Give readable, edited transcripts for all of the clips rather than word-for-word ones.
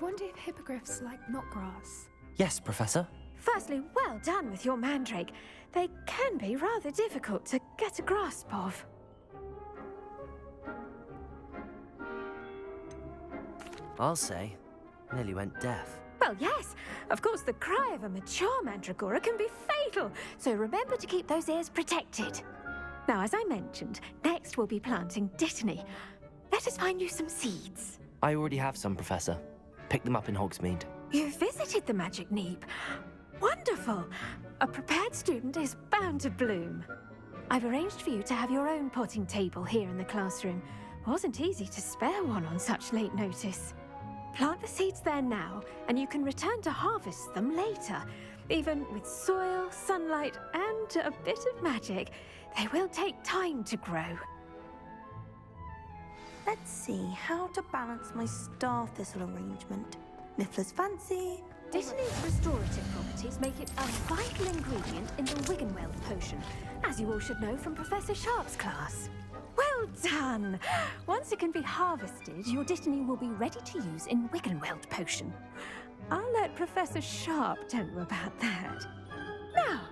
wonder if hippogriffs like knotgrass. Yes, Professor. Firstly, well done with your mandrake. They can be rather difficult to get a grasp of. I'll say, nearly went deaf. Well, yes. Of course, the cry of a mature mandragora can be fatal, so remember to keep those ears protected. Now, as I mentioned, next we'll be planting dittany. Let us find you some seeds. I already have some, Professor. Picked them up in Hogsmeade. You visited the Magic Neep. Wonderful. A prepared student is bound to bloom. I've arranged for you to have your own potting table here in the classroom. Wasn't easy to spare one on such late notice. Plant the seeds there now, and you can return to harvest them later. Even with soil, sunlight, and a bit of magic, they will take time to grow. Let's see how to balance my star thistle arrangement. Niffler's fancy. Dittany's restorative properties make it a vital ingredient in the Wiggenweld potion, as you all should know from Professor Sharp's class. Well done! Once it can be harvested, your dittany will be ready to use in Wiggenweld potion. I'll let Professor Sharp tell you about that. Now,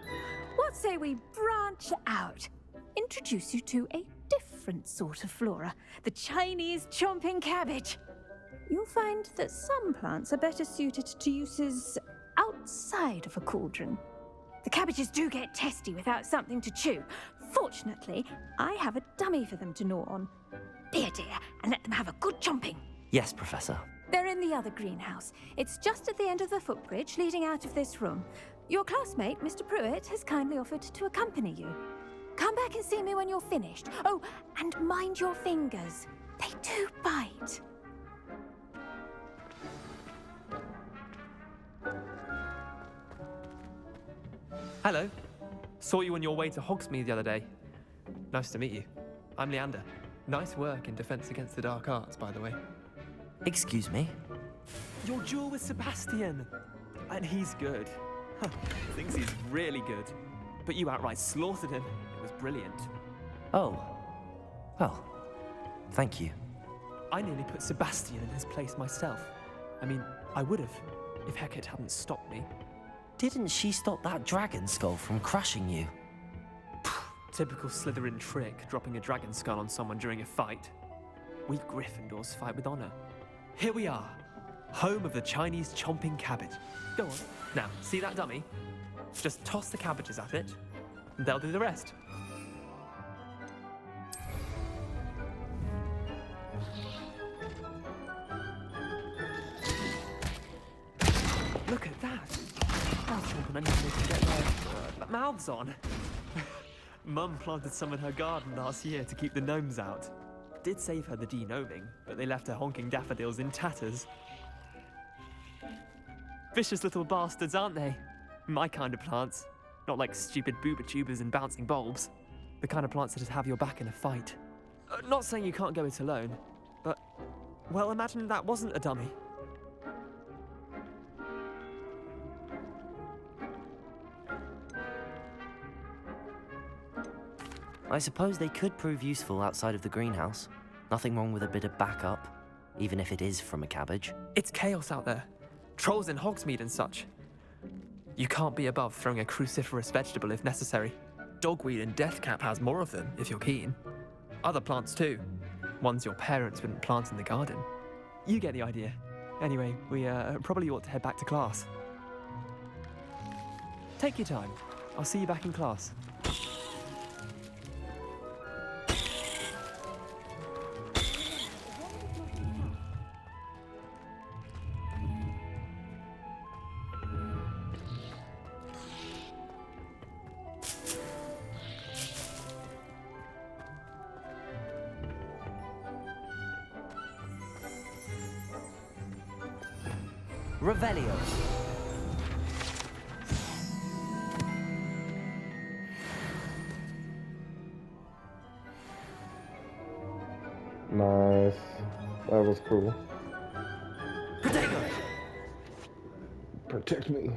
what say we branch out? Introduce you to a different sort of flora, the Chinese chomping cabbage. You'll find that some plants are better suited to uses outside of a cauldron. The cabbages do get testy without something to chew. Fortunately, I have a dummy for them to gnaw on. Be a dear and let them have a good chomping. Yes, Professor. They're in the other greenhouse. It's just at the end of the footbridge leading out of this room. Your classmate, Mr. Pruitt, has kindly offered to accompany you. Come back and see me when you're finished. Oh, and mind your fingers. They do bite. Hello. Saw you on your way to Hogsmeade the other day. Nice to meet you. I'm Leander. Nice work in Defense Against the Dark Arts, by the way. Excuse me? Your duel with Sebastian! And he's good. Thinks he's really good. But you outright slaughtered him. It was brilliant. Oh. Well, thank you. I nearly put Sebastian in his place myself. I mean, I would have, if Hecate hadn't stopped me. Didn't she stop that dragon skull from crushing you? Typical Slytherin trick, dropping a dragon skull on someone during a fight. We Gryffindors fight with honor. Here we are, home of the Chinese chomping cabbage. Go on. Now, see that dummy? Just toss the cabbages at it, and they'll do the rest. Look at that. I'll chomp on anything they can get their mouths on. Mum planted some in her garden last year to keep the gnomes out. Did save her the de-gnoming, but they left her honking daffodils in tatters. Vicious little bastards, aren't they? My kind of plants. Not like stupid booba tubers and bouncing bulbs. The kind of plants that'd have your back in a fight. Not saying you can't go it alone, but, well, imagine that wasn't a dummy. I suppose they could prove useful outside of the greenhouse. Nothing wrong with a bit of backup, even if it is from a cabbage. It's chaos out there. Trolls in Hogsmeade and such. You can't be above throwing a cruciferous vegetable if necessary. Dogweed and deathcap has more of them, if you're keen. Other plants too. Ones your parents wouldn't plant in the garden. You get the idea. Anyway, we probably ought to head back to class. Take your time. I'll see you back in class. Revelio. Nice. That was cool. Protego! Protect me.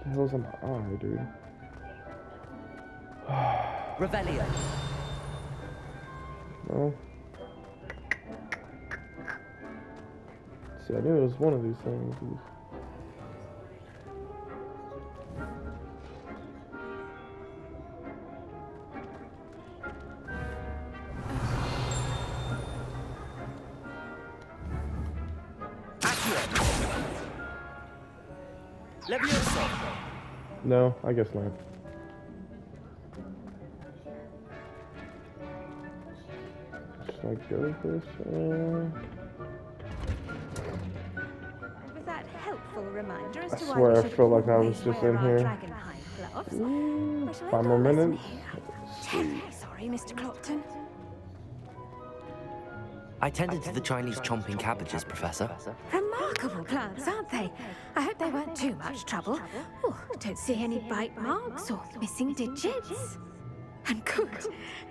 The hell goes in my eye, dude. Revelio. No. See, I knew it was one of these things. Levioso. No, I guess not. Should I go with this? Was that helpful reminder as I to why swear we I should feel like I always was just wear in our here. dragonhide gloves? Or shall I 5 go more listen minutes. here? Terribly sorry, Mr. Clopton. I tended to the Chinese chomping cabbages, Professor. Remarkable plants, aren't they? I hope they weren't too much trouble. Oh, don't see any bite marks or missing digits. And good,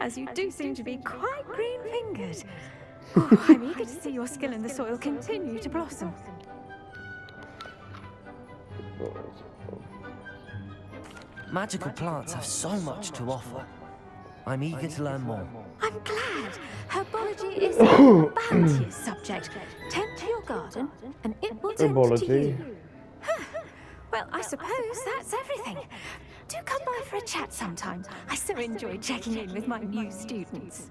as you do seem to be quite green-fingered. Oh, I'm eager to see your skill in the soil continue to blossom. Magical plants have so much to offer. I'm eager to learn more. I'm glad. Herbology is a bounteous subject. Tend to your garden, and it will tend to Herbology. you. Well, I suppose that's everything. Do come by for a chat sometime. I so enjoy checking in with my new students.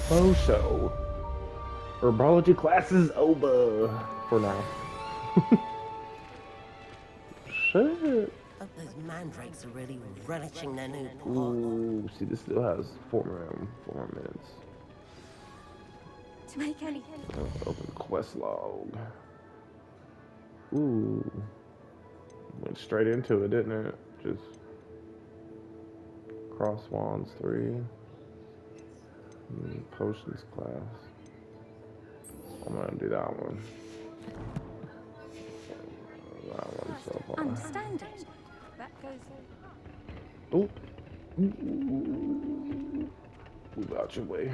Oh, so. Herbology class is over for now. Shit. Hope those mandrakes are really relishing their new pot. Ooh, see, this still has 4 more minutes. To make any... Open quest log. Ooh. Went straight into it, didn't it? Just cross wands 3. Potions class. I'm gonna do that one. That one so far. Understand it. That goes... Oh. Move out your way.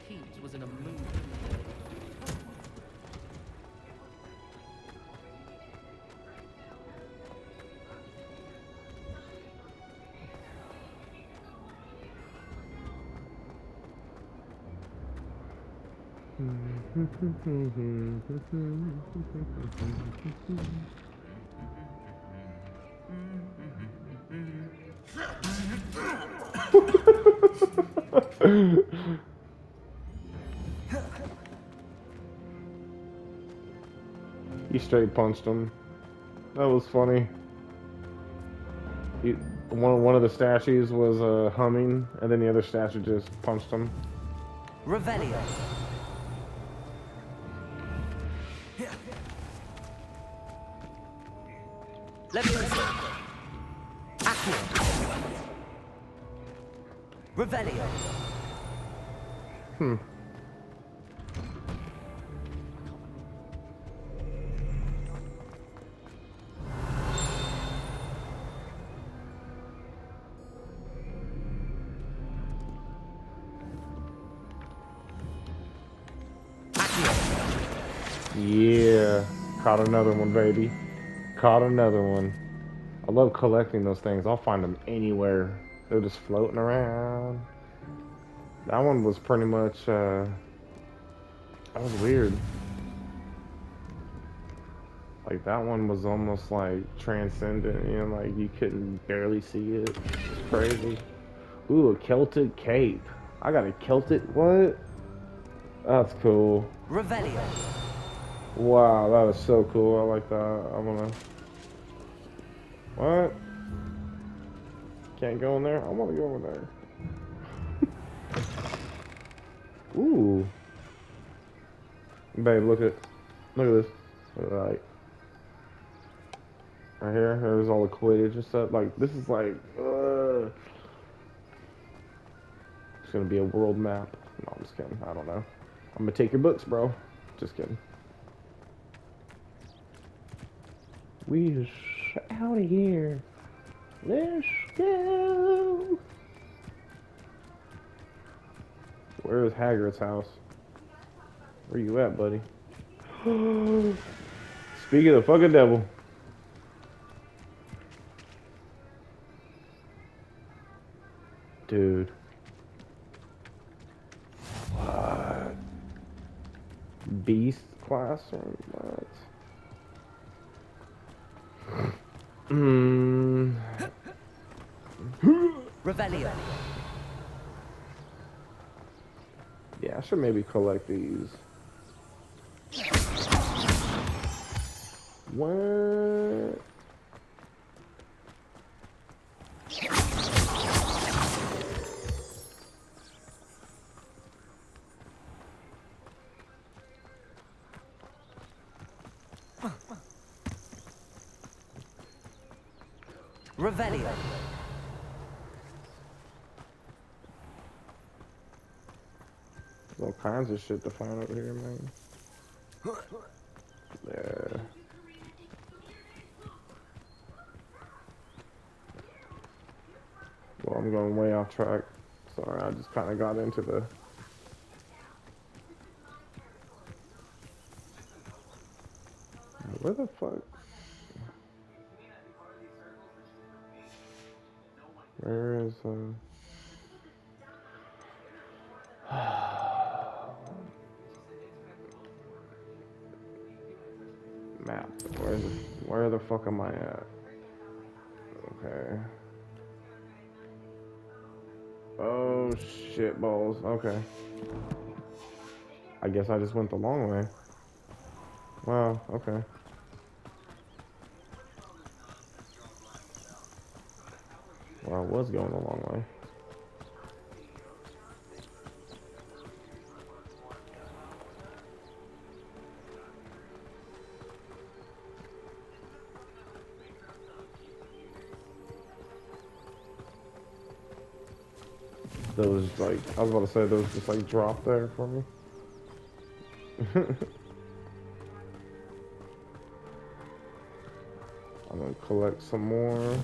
Keys was in a mood. He straight punched him. That was funny. One of the statues was humming, and then the other statue just punched him. Revelio. Levioso. Accio. Revelio. Yeah, caught another one, baby. Caught another one. I love collecting those things. I'll find them anywhere. They're just floating around. That one was pretty much, that was weird. Like, that one was almost, like, transcendent, you know, like, you couldn't barely see it. It's crazy. Ooh, a Celtic cape. I got a Celtic, what? That's cool. Revelio. Wow, that is so cool. I like that. I'm gonna... What? Can't go in there? I wanna go in there. Ooh. Babe, look at this. Look at that. Right here, there's all the Quidditch and stuff. Like, this is like, it's gonna be a world map. No, I'm just kidding. I don't know. I'm gonna take your books, bro. Just kidding. We out of here. Let's go. Where is Hagrid's house? Where you at, buddy? Speak of the fucking devil. Dude. What? Beast classroom? What? Revelio. Yeah, I should maybe collect these. What? Revelio. There's all kinds of shit to find over here, man. Yeah. Well, I'm going way off track. Sorry, I just kind of got into the... Where the fuck? Where is, map. Where the fuck am I at? Okay. Oh shit balls. Okay. I guess I just went the long way. Wow, okay. Well, I was going the long way. Those, like, I was about to say, those just, like, drop there for me. I'm gonna collect some more.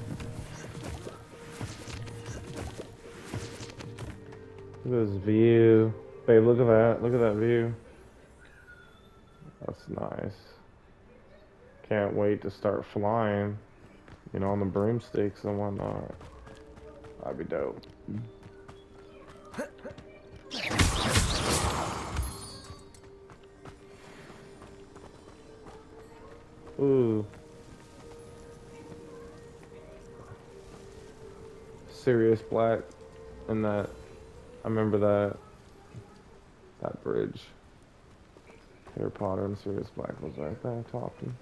Look at this view. Babe, look at that. Look at that view. That's nice. Can't wait to start flying, you know, on the broomsticks and whatnot. That'd be dope. Ooh. Sirius Black and that, I remember that bridge. Harry Potter and Sirius Black was right there talking.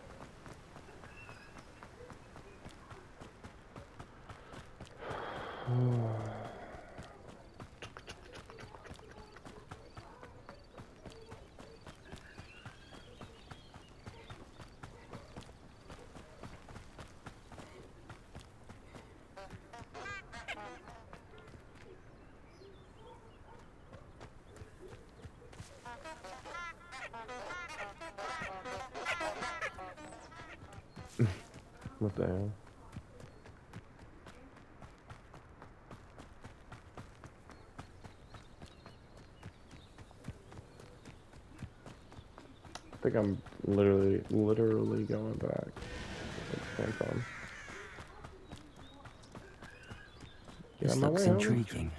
What the hell? I think I'm literally going back at the same time. This looks intriguing.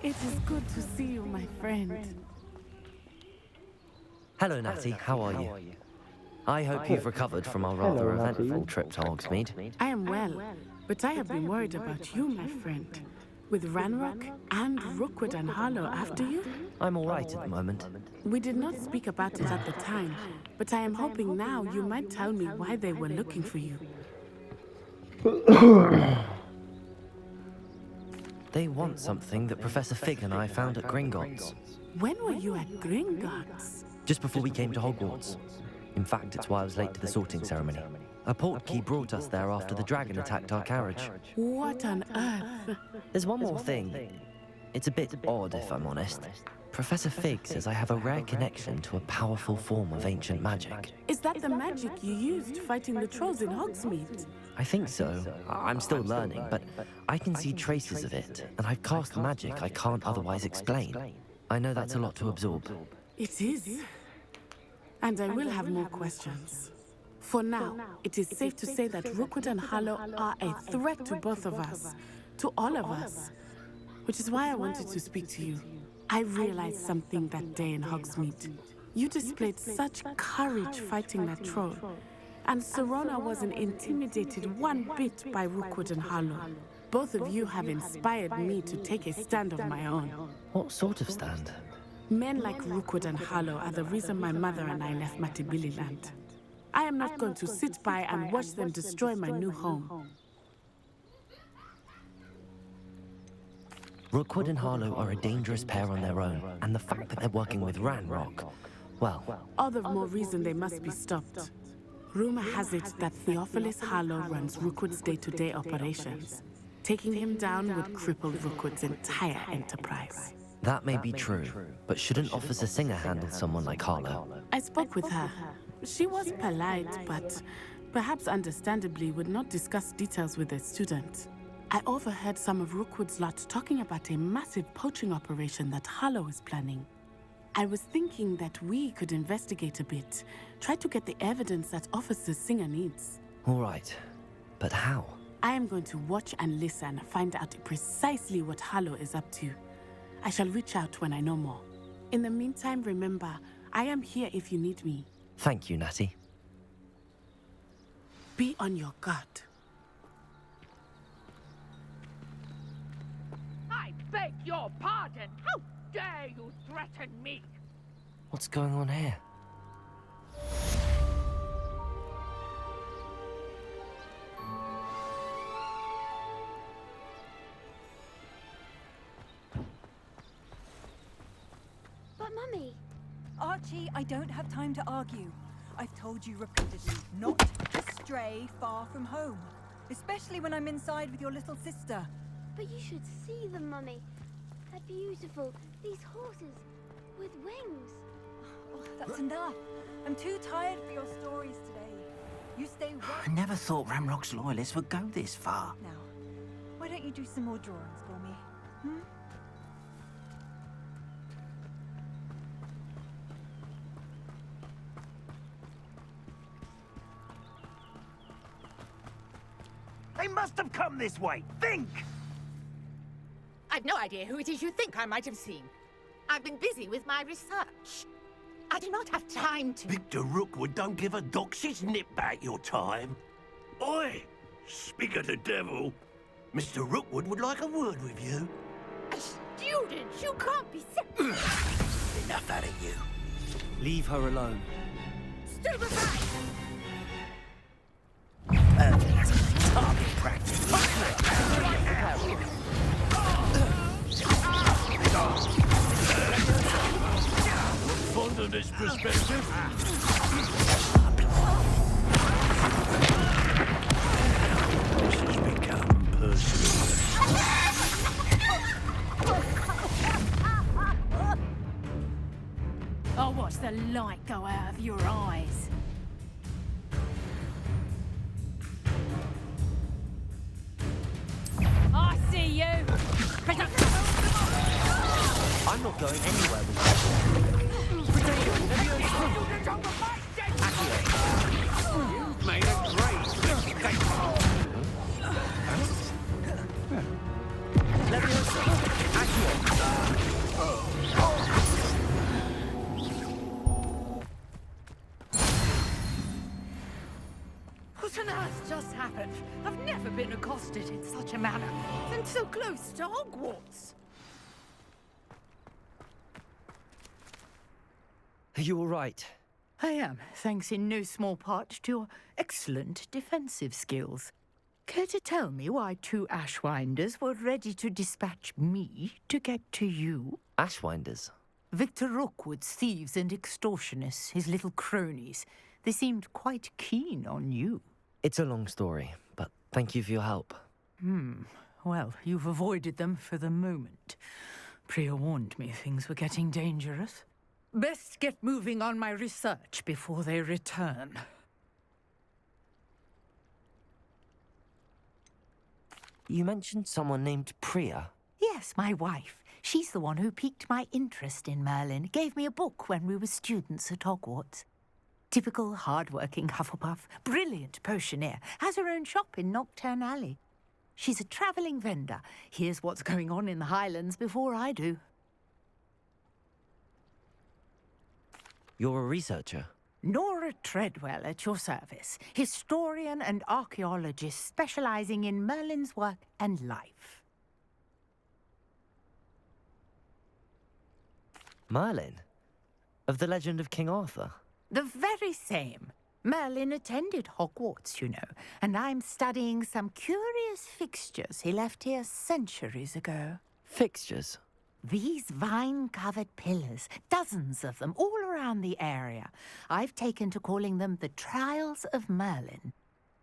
It is good to see you, my friend. Hello, Natty. How are you? I hope you've recovered from our rather eventful trip to Hogsmeade. I am well, but I have been worried about you, my friend. With Ranrock and Rookwood and Harlow after you? I'm all right at the moment. We did not speak about it at the time, but I am hoping now you might tell me why they were looking for you. They want something that Professor Fig and I found at Gringotts. When were you at Gringotts? Just before we came to Hogwarts. In fact, it's why I was late to the sorting ceremony. A portkey brought us there after the dragon attacked our carriage. What on earth? There's one more thing. It's a bit odd, if I'm honest. Professor Fig says I have a rare connection to a powerful form of ancient magic. Is that the magic you used fighting the trolls in Hogsmeade? I think so. I'm still learning, but I can see traces of it, and I've cast magic I can't otherwise explain. I know that's a lot to absorb. It is. And I will have more questions. For now, it is safe to say that Rookwood and Harlow are a threat to both of us, to all of us. Which is why I wanted to speak to you. I realized something that day in Hogsmeade. You displayed such courage fighting that troll. And Serona wasn't intimidated one bit by Rookwood and Harlow. Both of you have inspired me to take a stand of my own. What sort of stand? Men like Rookwood and Harlow are the reason my mother and I left Matibili land. I am not going to sit by and watch them destroy my new home. Rookwood and Harlow are a dangerous pair on their own, and the fact that they're working with Ranrock, well... All the more reason they must be stopped. Rumor has it that Theophilus Harlow runs Rookwood's day-to-day operations. Taking him down would cripple Rookwood's entire enterprise. That may be true, but shouldn't Officer Singer handle someone like Harlow? I spoke with her. She was polite, but perhaps understandably would not discuss details with a student. I overheard some of Rookwood's lot talking about a massive poaching operation that Harlow is planning. I was thinking that we could investigate a bit, try to get the evidence that Officer Singer needs. All right, but how? I am going to watch and listen, find out precisely what Harlow is up to. I shall reach out when I know more. In the meantime, remember, I am here if you need me. Thank you, Natty. Be on your guard. I beg your pardon! How dare you threaten me? What's going on here? But Mummy... Archie, I don't have time to argue. I've told you repeatedly not to stray far from home. Especially when I'm inside with your little sister. But you should see them, Mummy. They're beautiful. These horses with wings. Oh, that's enough. I'm too tired for your stories today. You stay right... I never thought Ramrock's loyalists would go this far. Now, why don't you do some more drawings for me? Hmm? They must have come this way. Think! I've no idea who it is you think I might have seen. I've been busy with my research. I do not have time to... Victor Rookwood don't give a doxy's nip back your time. Oi! Speak of the devil. Mr. Rookwood would like a word with you. A student? You can't be serious. Enough out of you. Leave her alone. Stupefy! Target practice. Fond of this perspective. This has become personal. I'll watch the light go out of your eyes. I see you. I'm not going anywhere with You've made a great mistake. What on earth just happened? I've never been accosted in such a manner. And so close to Hogwarts. Are you all right? I am, thanks in no small part to your excellent defensive skills. Care to tell me why two Ashwinders were ready to dispatch me to get to you? Ashwinders? Victor Rookwood's thieves and extortionists, his little cronies. They seemed quite keen on you. It's a long story, but thank you for your help. Well, you've avoided them for the moment. Priya warned me things were getting dangerous. Best get moving on my research before they return. You mentioned someone named Priya. Yes, my wife. She's the one who piqued my interest in Merlin. Gave me a book when we were students at Hogwarts. Typical hard-working Hufflepuff, brilliant potioneer, has her own shop in Nocturne Alley. She's a travelling vendor. Hears what's going on in the Highlands before I do. You're a researcher? Nora Treadwell at your service. Historian and archaeologist specialising in Merlin's work and life. Merlin? Of the legend of King Arthur? The very same. Merlin attended Hogwarts, you know, and I'm studying some curious fixtures he left here centuries ago. Fixtures? These vine-covered pillars, dozens of them, all around the area. I've taken to calling them the Trials of Merlin.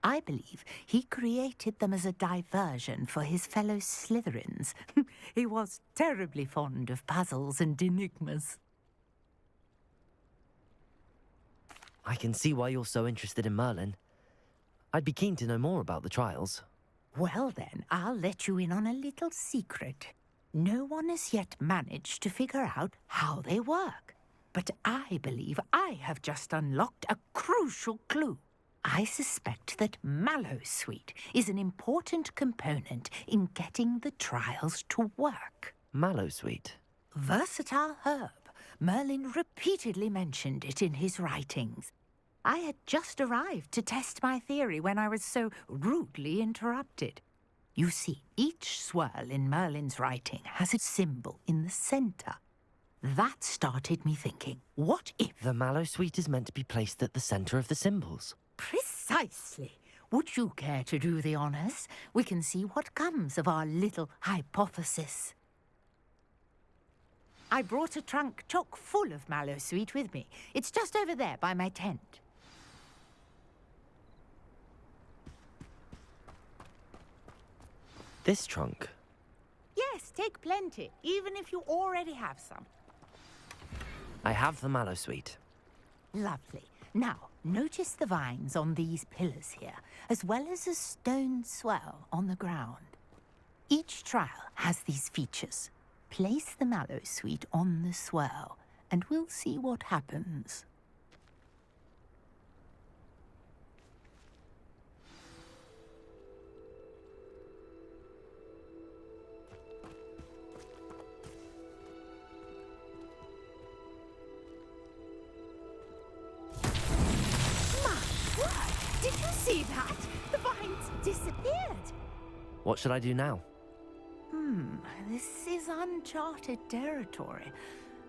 I believe he created them as a diversion for his fellow Slytherins. He was terribly fond of puzzles and enigmas. I can see why you're so interested in Merlin. I'd be keen to know more about the trials. Well then, I'll let you in on a little secret. No one has yet managed to figure out how they work. But I believe I have just unlocked a crucial clue. I suspect that Mallowsweet is an important component in getting the trials to work. Mallowsweet? Versatile herb. Merlin repeatedly mentioned it in his writings. I had just arrived to test my theory when I was so rudely interrupted. You see, each swirl in Merlin's writing has a symbol in the centre. That started me thinking, what if... The Mallowsweet is meant to be placed at the centre of the symbols. Precisely. Would you care to do the honours? We can see what comes of our little hypothesis. I brought a trunk chock full of Mallowsweet with me. It's just over there by my tent. This trunk? Yes, take plenty, even if you already have some. I have the Mallowsweet. Lovely. Now, notice the vines on these pillars here, as well as a stone swell on the ground. Each trial has these features. Place the Mallowsweet on the swirl, and we'll see what happens. Did you see that? The vines disappeared. What should I do now? This is uncharted territory.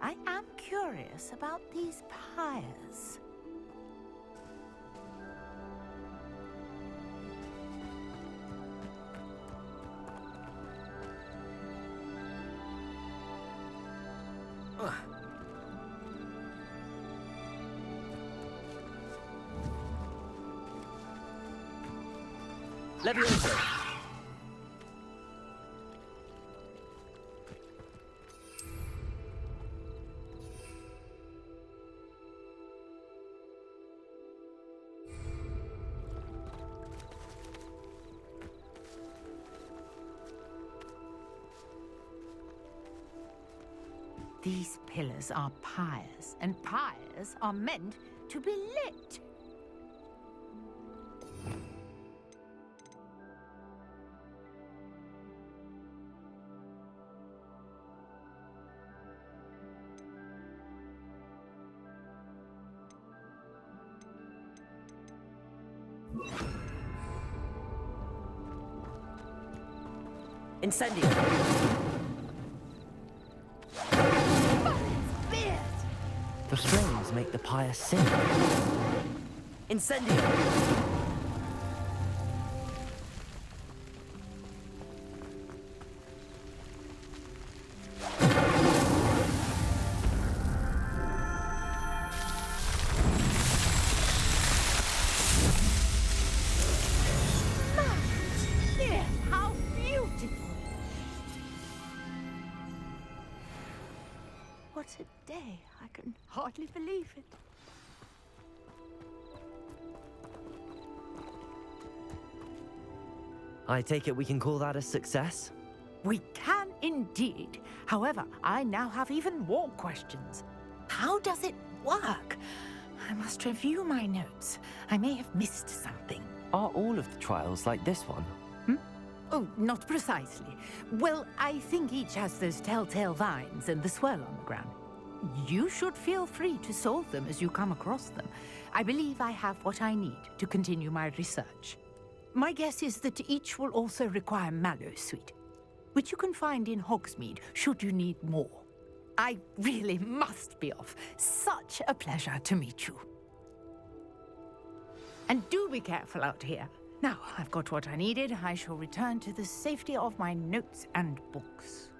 I am curious about these pyres. Levioso! These pillars are pyres, and pyres are meant to be lit. Incendio! The flames make the pyre sing. Incendio! How beautiful! day. I can hardly believe it. I take it we can call that a success? We can indeed. However, I now have even more questions. How does it work? I must review my notes. I may have missed something. Are all of the trials like this one? Oh, not precisely. Well, I think each has those telltale vines and the swirl on the ground. You should feel free to solve them as you come across them. I believe I have what I need to continue my research. My guess is that each will also require mallow sweet, which you can find in Hogsmeade should you need more. I really must be off. Such a pleasure to meet you. And do be careful out here. Now, I've got what I needed. I shall return to the safety of my notes and books.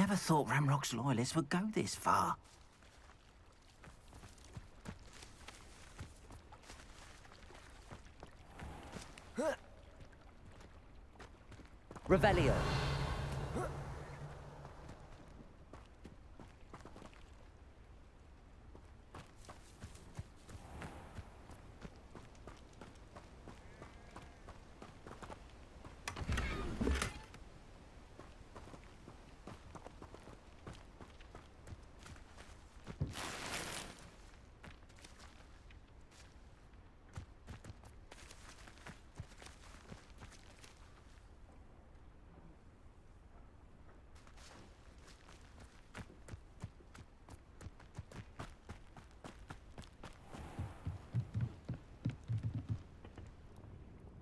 never thought Ramrock's loyalists would go this far. Revelio.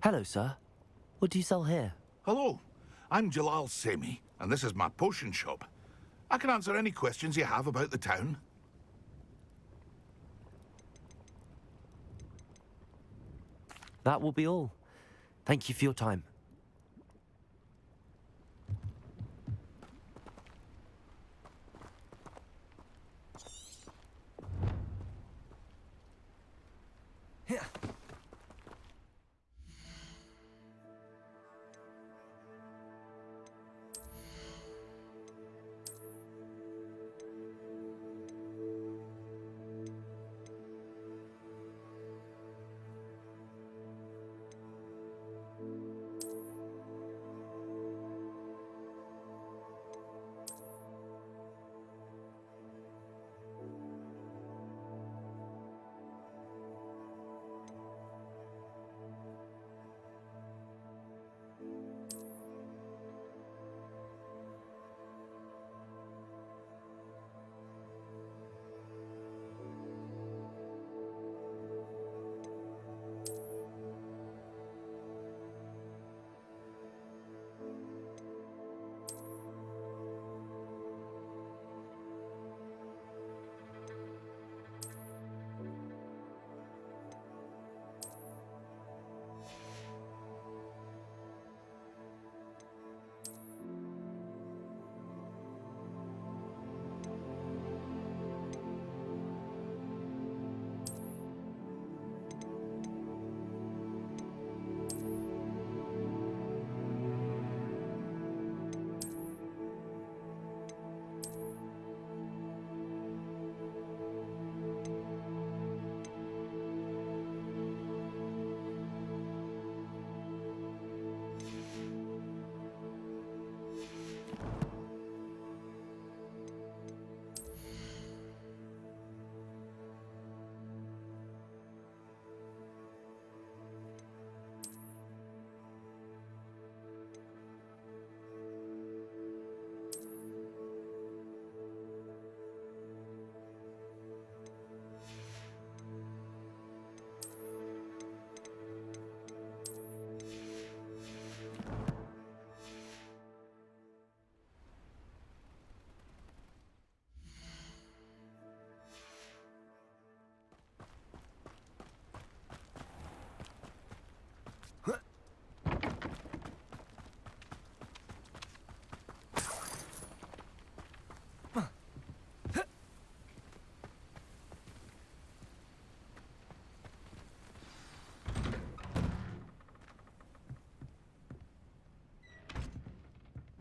Hello, sir. What do you sell here? Hello, I'm Jalal Semi, and this is my potion shop. I can answer any questions you have about the town. That will be all. Thank you for your time.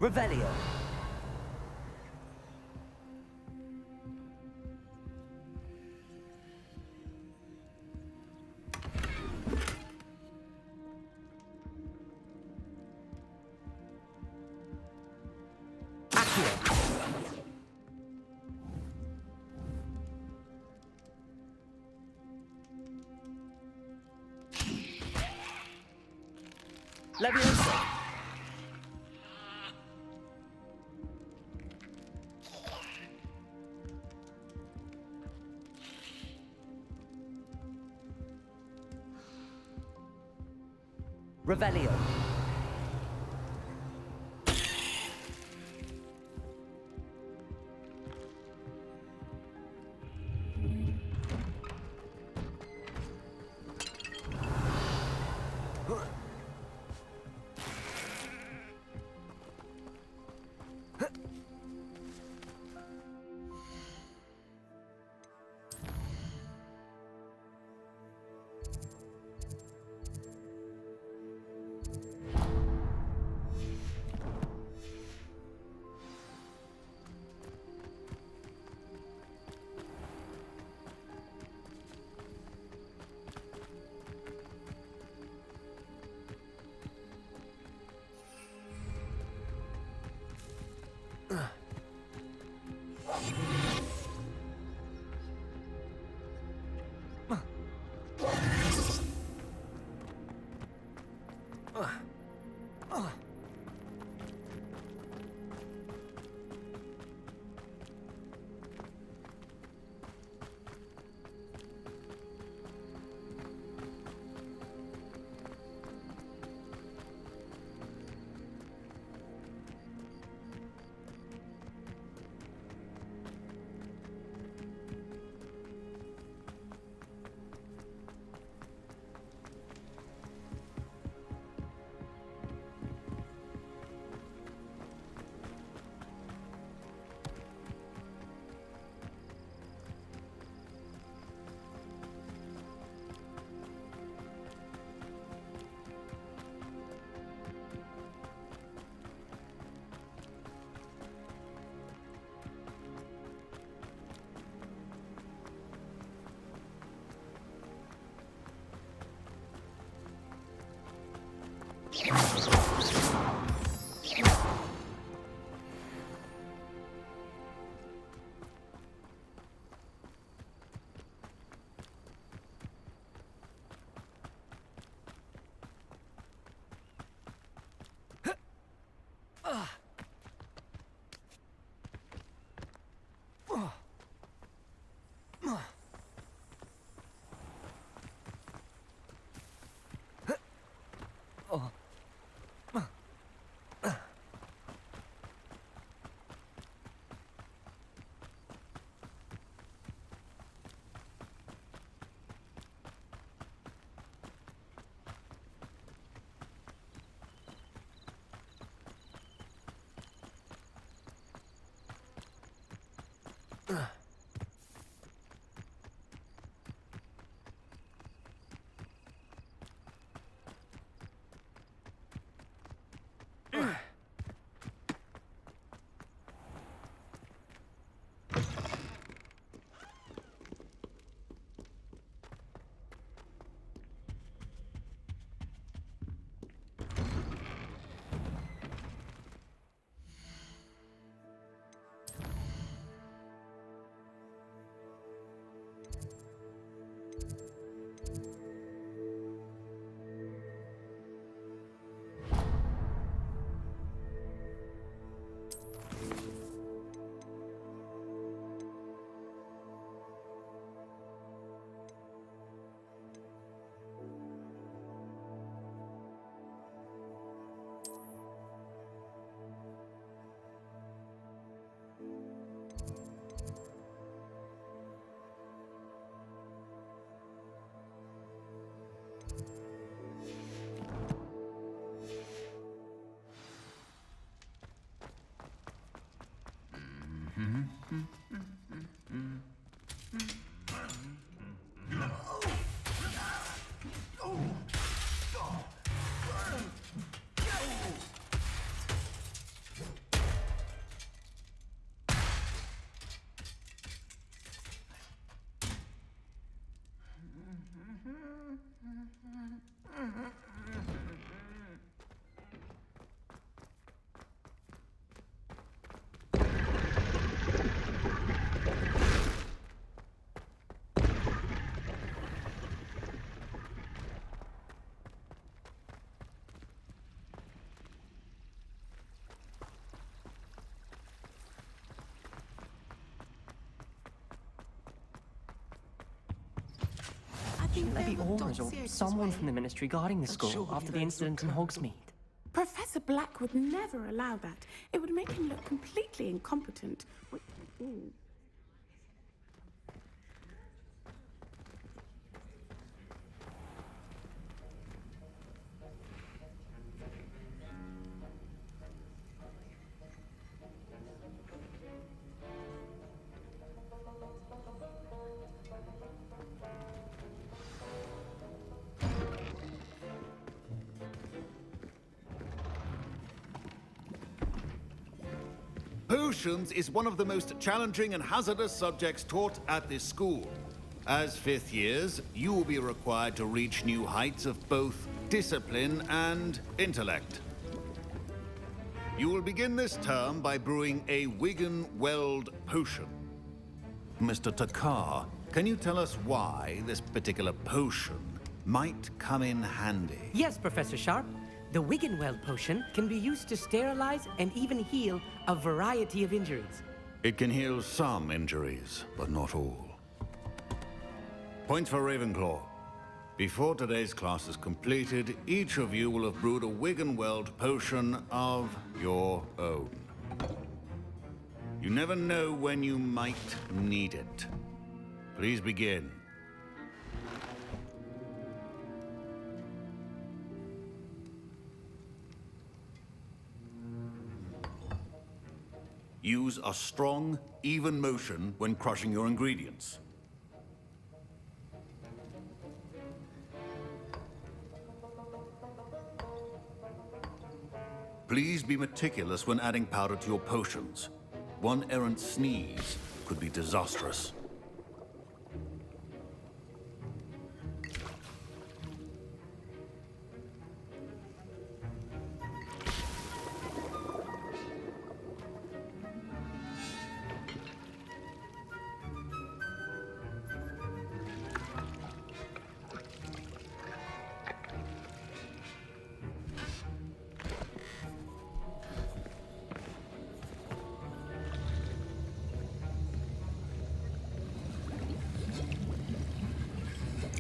Revelio. Leviosa. Revelio. Shouldn't there be Aurors or someone from the Ministry guarding the school after the incident in Hogsmeade? Professor Black would never allow that. It would make him look completely incompetent. Potions is one of the most challenging and hazardous subjects taught at this school. As fifth years, you will be required to reach new heights of both discipline and intellect. You will begin this term by brewing a Wigan-Weld potion. Mr. Takar, can you tell us why this particular potion might come in handy? Yes, Professor Sharp. The Wiggenweld potion can be used to sterilize and even heal a variety of injuries. It can heal some injuries, but not all. Points for Ravenclaw. Before today's class is completed, each of you will have brewed a Wiggenweld potion of your own. You never know when you might need it. Please begin. Use a strong, even motion when crushing your ingredients. Please be meticulous when adding powder to your potions. One errant sneeze could be disastrous.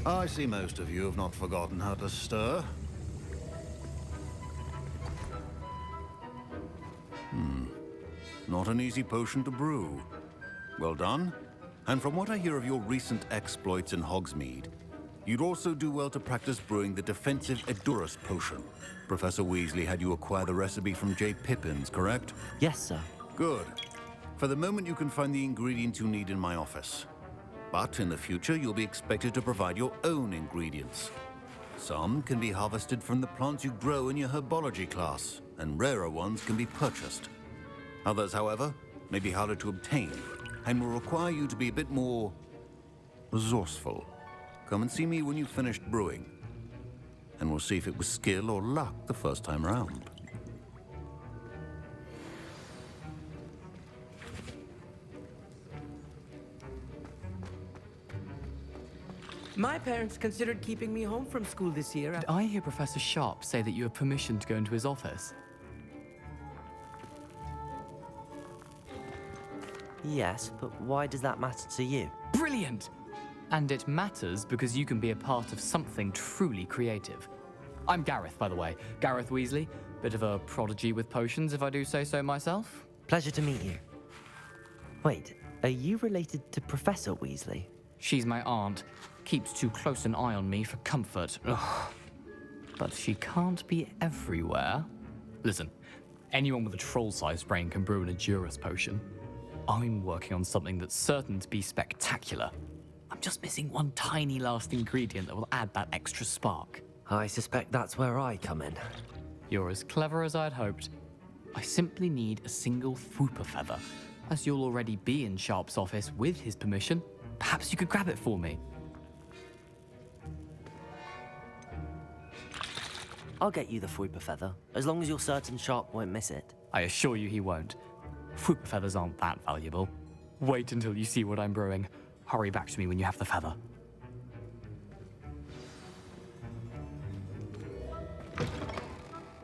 I see most of you have not forgotten how to stir. Not an easy potion to brew. Well done. And from what I hear of your recent exploits in Hogsmeade, you'd also do well to practice brewing the defensive Edurus potion. Professor Weasley had you acquire the recipe from J. Pippins, correct? Yes, sir. Good. For the moment, you can find the ingredients you need in my office. But in the future, you'll be expected to provide your own ingredients. Some can be harvested from the plants you grow in your herbology class, and rarer ones can be purchased. Others, however, may be harder to obtain, and will require you to be a bit more resourceful. Come and see me when you've finished brewing, and we'll see if it was skill or luck the first time round. My parents considered keeping me home from school this year. Did I hear Professor Sharp say that you have permission to go into his office? Yes, but why does that matter to you? Brilliant! And it matters because you can be a part of something truly creative. I'm Gareth, by the way. Gareth Weasley. Bit of a prodigy with potions, if I do say so myself. Pleasure to meet you. Wait, are you related to Professor Weasley? She's my aunt. Keeps too close an eye on me for comfort. Ugh. But she can't be everywhere. Listen, anyone with a troll-sized brain can brew an Edurus potion. I'm working on something that's certain to be spectacular. I'm just missing one tiny last ingredient that will add that extra spark. I suspect that's where I come in. You're as clever as I'd hoped. I simply need a single Fwooper feather. As you'll already be in Sharp's office with his permission, perhaps you could grab it for me. I'll get you the Fwooper feather, as long as you're certain Sharp won't miss it. I assure you he won't. Fwooper feathers aren't that valuable. Wait until you see what I'm brewing. Hurry back to me when you have the feather.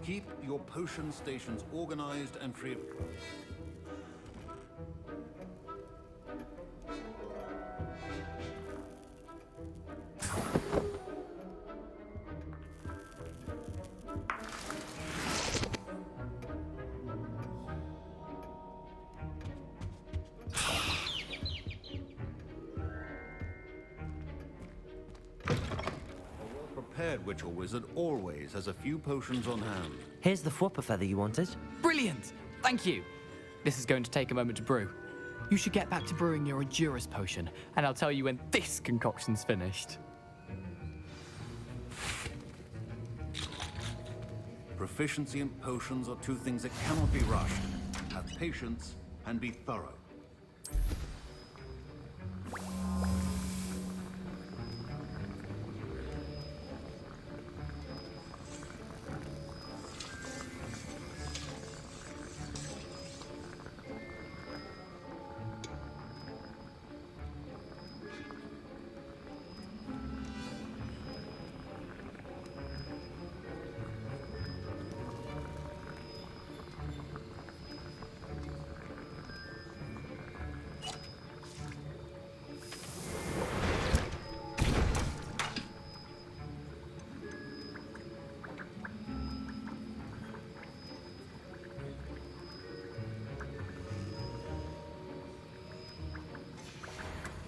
Keep your potion stations organized and free of... prepared witch or wizard always has a few potions on hand. Here's the Fwooper feather you wanted. Brilliant! Thank you! This is going to take a moment to brew. You should get back to brewing your Edurus potion, and I'll tell you when this concoction's finished. Proficiency in potions are two things that cannot be rushed. Have patience and be thorough.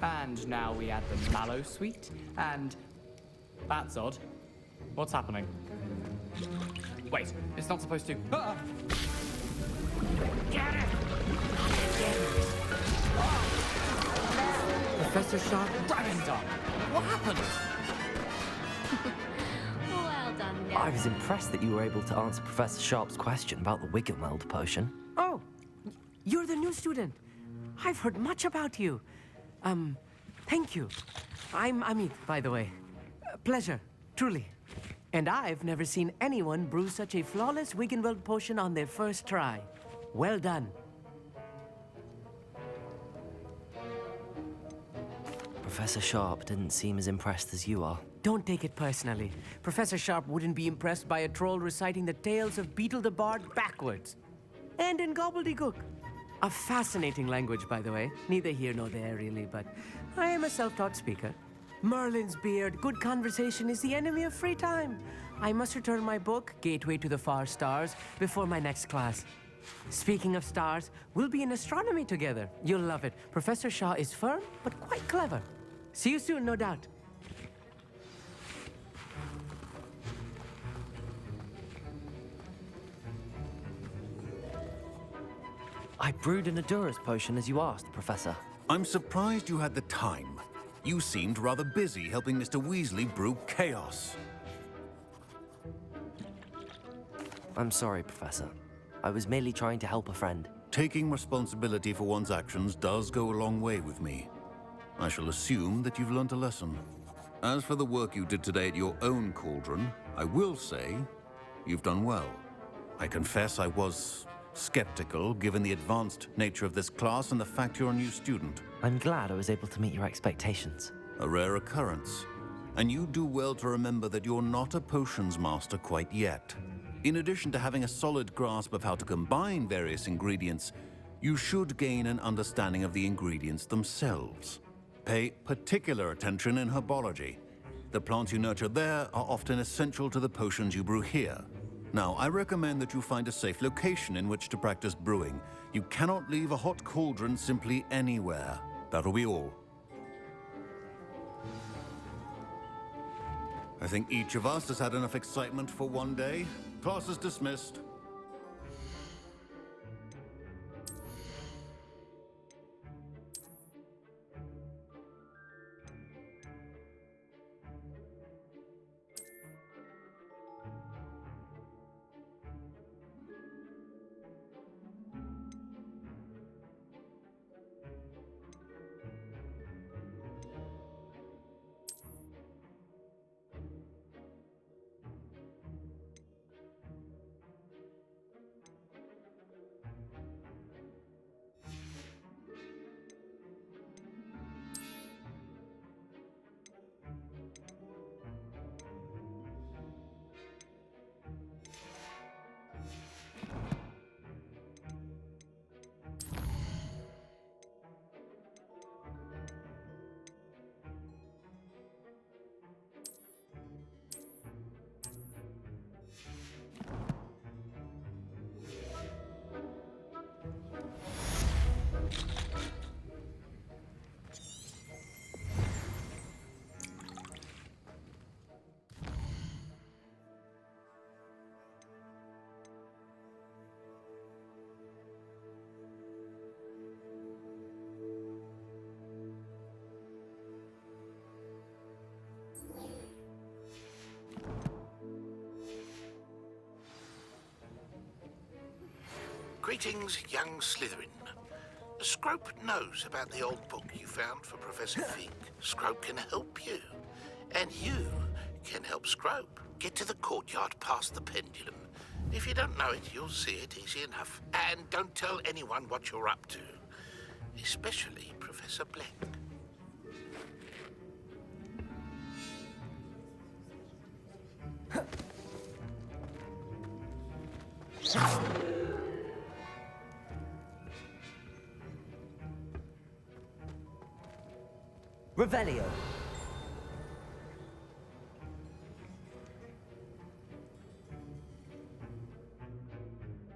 And now we add the mallow sweet, and... That's odd. What's happening? Wait, it's not supposed to... Ah! Get it! Professor Sharp, Dragon Dog! What happened? Well done, I was impressed that you were able to answer Professor Sharp's question about the Wiggenweld potion. Oh, you're the new student. I've heard much about you. Thank you. I'm Amit, by the way. Pleasure, truly. And I've never seen anyone brew such a flawless Wiggenweld potion on their first try. Well done. Professor Sharp didn't seem as impressed as you are. Don't take it personally. Professor Sharp wouldn't be impressed by a troll reciting the tales of Beetle the Bard backwards. And in gobbledygook. A fascinating language, by the way. Neither here nor there, really, but I am a self-taught speaker. Merlin's beard, good conversation is the enemy of free time. I must return my book, Gateway to the Far Stars, before my next class. Speaking of stars, we'll be in astronomy together. You'll love it. Professor Shaw is firm, but quite clever. See you soon, no doubt. I brewed an Adurus potion as you asked, Professor. I'm surprised you had the time. You seemed rather busy helping Mr. Weasley brew chaos. I'm sorry, Professor. I was merely trying to help a friend. Taking responsibility for one's actions does go a long way with me. I shall assume that you've learnt a lesson. As for the work you did today at your own cauldron, I will say you've done well. I confess I was skeptical, given the advanced nature of this class and the fact you're a new student. I'm glad I was able to meet your expectations. A rare occurrence. And you do well to remember that you're not a potions master quite yet. In addition to having a solid grasp of how to combine various ingredients, you should gain an understanding of the ingredients themselves. Pay particular attention in herbology. The plants you nurture there are often essential to the potions you brew here. Now, I recommend that you find a safe location in which to practice brewing. You cannot leave a hot cauldron simply anywhere. That'll be all. I think each of us has had enough excitement for one day. Class is dismissed. Greetings, young Slytherin. Scrope knows about the old book you found for Professor Fig. Scrope can help you. And you can help Scrope. Get to the courtyard past the pendulum. If you don't know it, you'll see it easy enough. And don't tell anyone what you're up to. Especially Professor Black. Revelio.